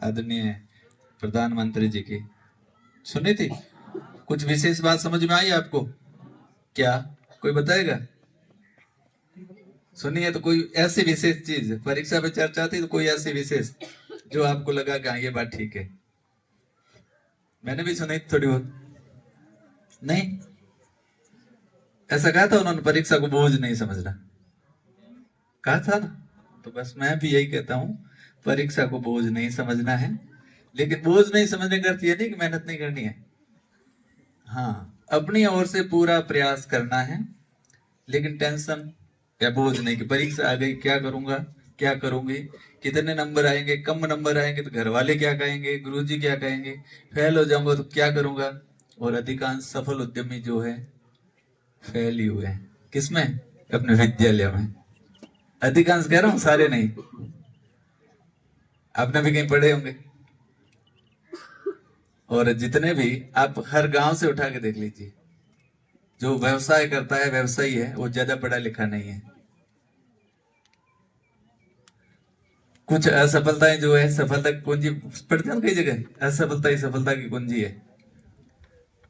आदरणीय प्रधानमंत्री जी की सुनी थी। कुछ विशेष बात समझ में आई आपको? क्या कोई बताएगा? सुनिए तो कोई ऐसी विशेष चीज परीक्षा पे चर्चा थी, तो कोई ऐसी विशेष जो आपको लगा कि हाँ ये बात ठीक है? मैंने भी सुनी थोड़ी बहुत। नहीं, ऐसा कहा था उन्होंने, परीक्षा को बोझ नहीं समझना कहा था ना। तो बस मैं भी यही कहता हूँ, परीक्षा को बोझ नहीं समझना है, लेकिन बोझ नहीं समझने का अर्थ ये नहीं कि मेहनत नहीं करनी है। हाँ, अपनी ओर से पूरा प्रयास करना है, लेकिन टेंशन या बोझ नहीं कि परीक्षा आ गई क्या करूंगा, क्या करूंगी, कितने नंबर आएंगे, कम नंबर आएंगे तो घर वाले क्या कहेंगे, गुरुजी क्या कहेंगे, फेल हो जाऊंगा तो क्या करूंगा। और अधिकांश सफल उद्यमी जो है फेल ही हुए हैं। किसमें? अपने विद्यालय में। अधिकांश कह रहा हूं, सारे नहीं। आपने भी कहीं पढ़े होंगे। और जितने भी आप हर गांव से उठा के देख लीजिए, जो व्यवसाय करता है, व्यवसायी है, वो ज्यादा पढ़ा लिखा नहीं है। कुछ असफलताएं जो है सफलता की कुंजी पढ़ते हैं कई जगह, असफलता ही सफलता की कुंजी है।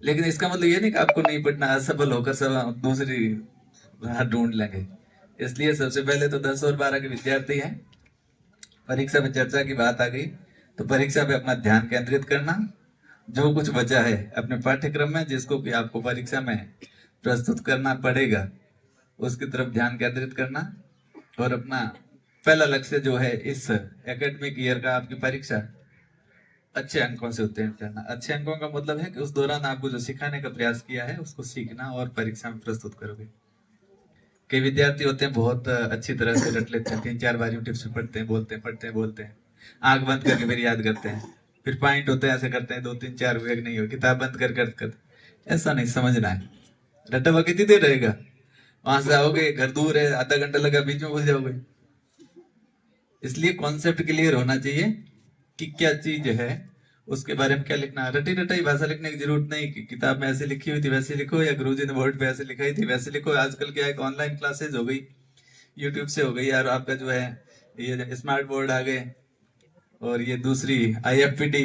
लेकिन इसका मतलब ये नहीं कि आपको नहीं पढ़ना, असफल होकर सब दूसरी राह ढूंढ लेंगे। इसलिए सबसे पहले तो 10 और 12 के विद्यार्थी हैं, परीक्षा में चर्चा की बात आ गई तो परीक्षा पे अपना ध्यान केंद्रित करना। जो कुछ बचा है अपने पाठ्यक्रम में, जिसको कि आपको परीक्षा में प्रस्तुत करना पड़ेगा, उसकी तरफ ध्यान केंद्रित करना। और अपना पहला लक्ष्य जो है इस एकेडमिक ईयर का, आपकी परीक्षा अच्छे अंकों से उत्तीर्ण करना। अच्छे अंकों का मतलब है कि उस दौरान आपको जो सिखाने का प्रयास किया है उसको सीखना और परीक्षा में प्रस्तुत करोगे। कई विद्यार्थी होते हैं बहुत अच्छी तरह से रट लेते हैं, 3-4 बार यूट्यूब से पढ़ते हैं, बोलते हैं, पढ़ते हैं, बोलते हैं, आंख बंद करके फिर याद करते हैं, फिर पॉइंट होते हैं, ऐसे करते हैं, 2-3-4 विवेक नहीं हो, किताब बंद कर। ऐसा नहीं समझना है। रटा हुआ कितनी देर रहेगा? वहां से आओगे, घर दूर है, आधा घंटा लगा, बीच में भूल जाओगे। इसलिए कॉन्सेप्ट क्लियर होना चाहिए कि क्या चीज है, उसके बारे में क्या लिखना है। रटी रटाई भाषा लिखने की जरूरत नहीं कि किताब में ऐसे लिखी हुई थी वैसे लिखो, या गुरुजी ने बोर्ड पे ऐसे लिखाई थी वैसे लिखो। आजकल क्या है, ऑनलाइन क्लासेज हो गई, यूट्यूब से हो गई, यार आपका जो है ये स्मार्ट बोर्ड आ गए, और ये दूसरी IFPT,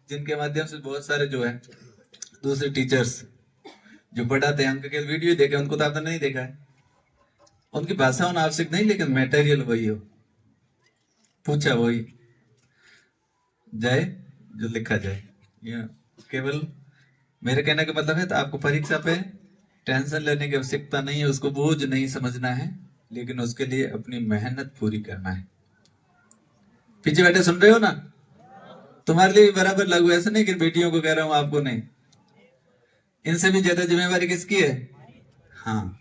जिनके माध्यम से बहुत सारे जो है दूसरे टीचर्स जो पढ़ाते हैं, उनके वीडियो देखे, उनको तो आपने नहीं देखा है। उनकी भाषा होना आवश्यक नहीं, लेकिन मटेरियल वही हो, पूछा वही जाए जो लिखा जाए। ये केवल मेरे कहने का मतलब है, तो आपको परीक्षा पे टेंशन लेने की आवश्यकता नहीं है, उसको बोझ नहीं समझना है, लेकिन उसके लिए अपनी मेहनत पूरी करना है। पीछे बैठे सुन रहे हो ना? तुम्हारे लिए भी बराबर लागू है, ऐसा नहीं कि बेटियों को कह रहा हूं आपको नहीं। इनसे भी ज्यादा जिम्मेवारी किसकी है? हाँ,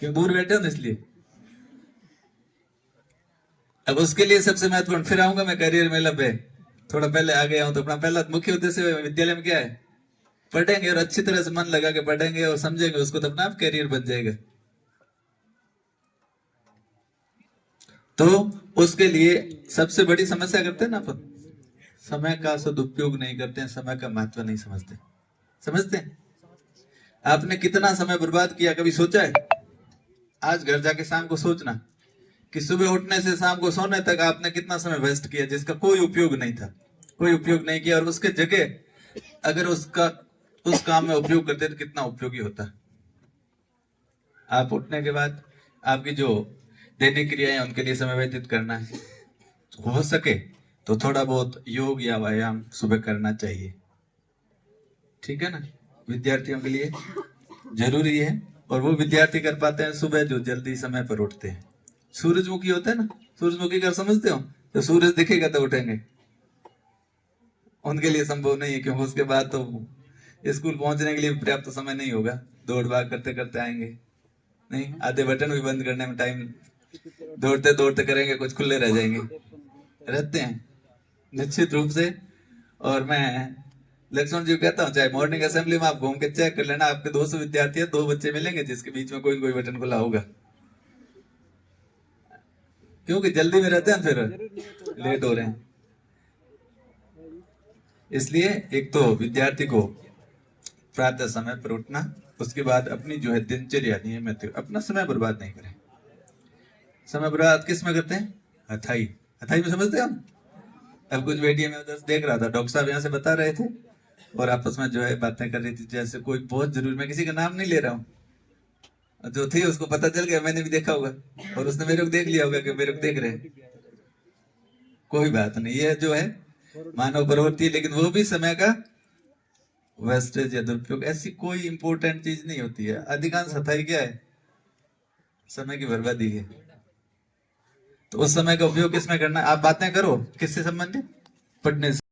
क्यों दूर बैठे हो ना, इसलिए। अब उसके लिए सबसे महत्वपूर्ण, फिर आऊंगा मैं करियर मेला पे, थोड़ा पहले आ गया हूं, तो अपना पहला मुख्य उद्देश्य विद्यालय में क्या है? पढ़ेंगे, और अच्छी तरह से मन लगा के पढ़ेंगे और समझेंगे उसको, तो अपना आप करियर बन जाएगा। तो उसके लिए सबसे बड़ी समस्या करते हैं ना अपन, समय का सदुपयोग नहीं करते हैं, समय का महत्व नहीं समझते। समझते हैं? आपने कितना समय बर्बाद किया, कभी सोचा है? आज घर जाके शाम को सोचना कि सुबह उठने से शाम को सोने तक आपने कितना समय वेस्ट किया, जिसका कोई उपयोग नहीं था, कोई उपयोग नहीं किया। और उसके जगह अगर उसका उस काम में उपयोग करते तो कितना उपयोगी होता। आप उठने के बाद आपकी जो दैनिक क्रियाएं, उनके लिए समय व्यतीत करना है। हो सके तो थोड़ा बहुत योग या व्यायाम सुबह करना चाहिए, ठीक है ना? विद्यार्थियों के लिए जरूरी है। और वो विद्यार्थी कर पाते हैं सुबह जो जल्दी समय पर उठते हैं। सूरजमुखी होता है ना, सूरजमुखी का समझते हो? तो सूरज दिखेगा तो उठेंगे। उनके लिए संभव नहीं है, क्योंकि उसके बाद तो स्कूल पहुंचने के लिए पर्याप्त समय नहीं होगा, दौड़ भाग करते करते आएंगे। नहीं, आधे बटन भी बंद करने में टाइम, दौड़ते दौड़ते करेंगे, कुछ खुले रह जाएंगे, रहते हैं निश्चित रूप से। और मैं लक्ष्मण जी को कहता हूँ, चाहे मॉर्निंग असेंबली में आप घूम के चेक कर लेना, आपके 200 विद्यार्थी है, 2 बच्चे मिलेंगे जिसके बीच में कोई कोई बटन खुला होगा, क्योंकि जल्दी में रहते हैं, फिर लेट हो रहे हैं। इसलिए एक तो विद्यार्थी को प्रातः समय पर उठना, उसके बाद अपनी जो है दिनचर्या नियमित, अपना समय बर्बाद नहीं करें। समय बर्बाद किस में करते हैं? हथाई, हथाई में समझते हैं हम? अब कुछ बेटियां मैं उधर से देख रहा था, डॉक्टर साहब यहाँ से बता रहे थे और आपस में जो है बातें कर रही थी, जैसे कोई बहुत जरूरी, मैं किसी का नाम नहीं ले रहा हूँ, जो थी उसको पता चल गया, मैंने भी देखा होगा और उसने मेरे को देख लिया होगा कि मेरे को देख रहे हैं। कोई बात नहीं, ये जो है मानव प्रवृत्ति, लेकिन वो भी समय का वेस्टेज या दुरुपयोग, ऐसी कोई इंपॉर्टेंट चीज नहीं होती है। अधिकांश सफाई क्या है, समय की बर्बादी है। तो उस समय का उपयोग किसमें करना है, आप बातें करो किससे संबंधित, पढ़ने से।